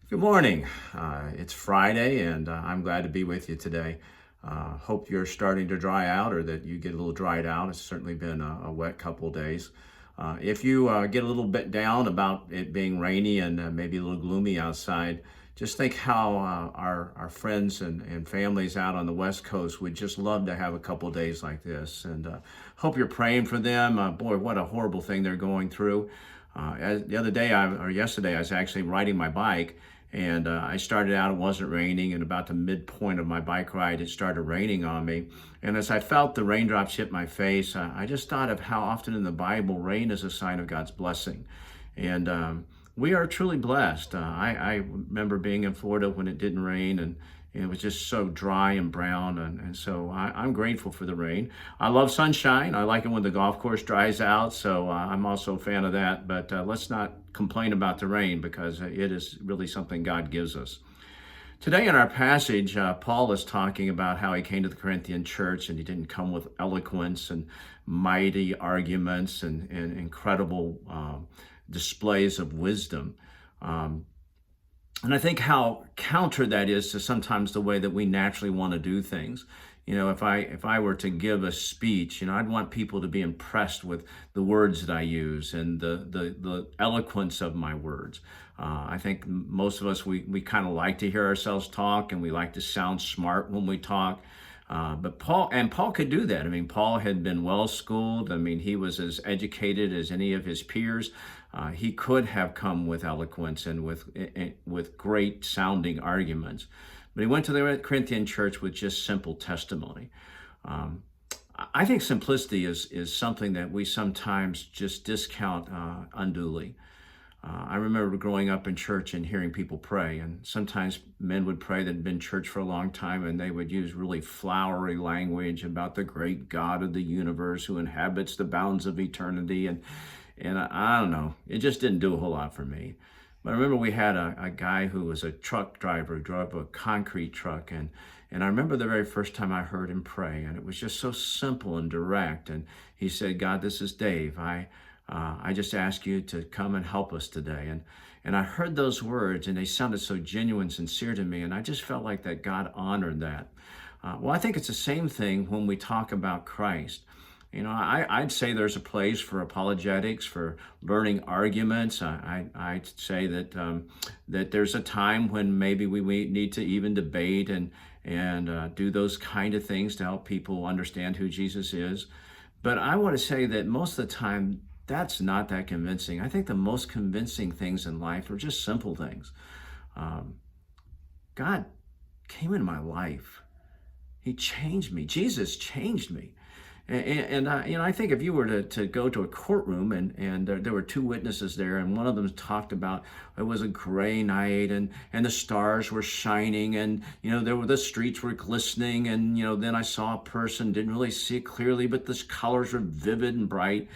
Good morning. It's Friday, and I'm glad to be with you today. Hope you're starting to dry out or that you get a little dried out. It's certainly been a wet couple of days. If you get a little bit down about it being rainy and maybe a little gloomy outside, just think how our friends and families out on the West Coast would just love to have a couple of days like this. And hope you're praying for them. Boy, what a horrible thing they're going through. The other day, or yesterday, I was actually riding my bike, and I started out, it wasn't raining, and about the midpoint of my bike ride, it started raining on me. And as I felt the raindrops hit my face, I just thought of how often in the Bible rain is a sign of God's blessing. And we are truly blessed. I remember being in Florida when it didn't rain, and it was just so dry and brown. And so I'm grateful for the rain. I love sunshine. I like it when the golf course dries out. So I'm also a fan of that. But let's not complain about the rain because it is really something God gives us. Today in our passage, Paul is talking about how he came to the Corinthian church and he didn't come with eloquence and mighty arguments and incredible displays of wisdom. And I think how counter that is to sometimes the way that we naturally want to do things. You know, if I were to give a speech, I'd want people to be impressed with the words that I use and the eloquence of my words. I think most of us, we kind of like to hear ourselves talk, and we like to sound smart when we talk. But Paul could do that. I mean, Paul had been well schooled. I mean, he was as educated as any of his peers. He could have come with eloquence and with great sounding arguments. But he went to the Corinthian church with just simple testimony. I think simplicity is something that we sometimes just discount unduly. I remember growing up in church and hearing people pray, and sometimes men would pray that had been in church for a long time, and they would use really flowery language about the great God of the universe who inhabits the bounds of eternity. And I don't know, it just didn't do a whole lot for me. But I remember we had a guy who was a truck driver, who drove a concrete truck, and I remember the very first time I heard him pray, and it was just so simple and direct. And he said, "God, this is Dave. I just ask you to come and help us today." And I heard those words, and they sounded so genuine, sincere to me, and I just felt like that God honored that. Well, I think it's the same thing when we talk about Christ. I'd say there's a place for apologetics, for learning arguments. I'd say that there's a time when maybe we need to even debate and do those kind of things to help people understand who Jesus is. But I want to say that most of the time, that's not that convincing. I think the most convincing things in life are just simple things. God came into my life. He changed me. Jesus changed me. I think if you were to go to a courtroom and there were two witnesses there, and one of them talked about it was a gray night and the stars were shining, and the streets were glistening, and then I saw a person, didn't really see it clearly, but the colors were vivid and bright.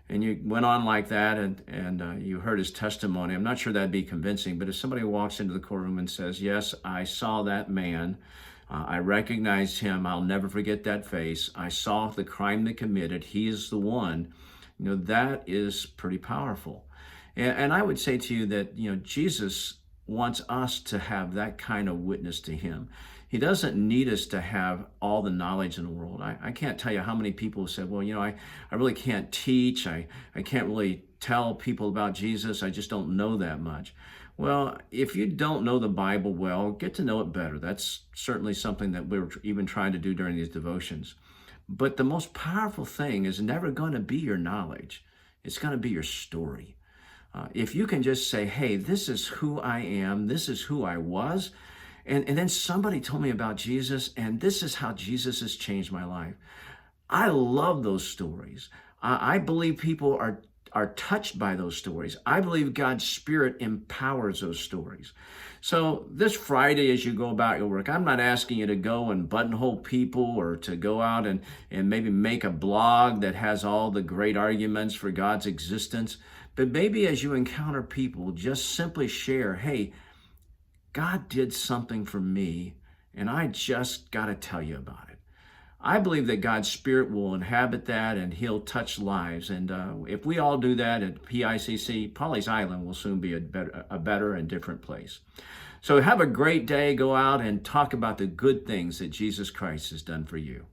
And you went on like that, and you heard his testimony. I'm not sure that'd be convincing, but if somebody walks into the courtroom and says, "Yes, I saw that man. I recognized him. I'll never forget that face. I saw the crime they committed. He is the one." That is pretty powerful. And I would say to you that, Jesus wants us to have that kind of witness to him. He doesn't need us to have all the knowledge in the world. I can't tell you how many people have said, "Well, I really can't teach. I can't really tell people about Jesus. I just don't know that much." Well, if you don't know the Bible well, get to know it better. That's certainly something that we're even trying to do during these devotions. But the most powerful thing is never going to be your knowledge. It's going to be your story. If you can just say, "Hey, this is who I am. This is who I was. And then somebody told me about Jesus, and this is how Jesus has changed my life." I love those stories. I believe people are touched by those stories. I believe God's Spirit empowers those stories. So this Friday, as you go about your work, I'm not asking you to go and buttonhole people or to go out and maybe make a blog that has all the great arguments for God's existence. But maybe as you encounter people, just simply share, "Hey, God did something for me, and I just got to tell you about it. I believe that God's Spirit will inhabit that and He'll touch lives. And if we all do that at PICC, Pawleys Island will soon be a better and different place. So have a great day. Go out and talk about the good things that Jesus Christ has done for you.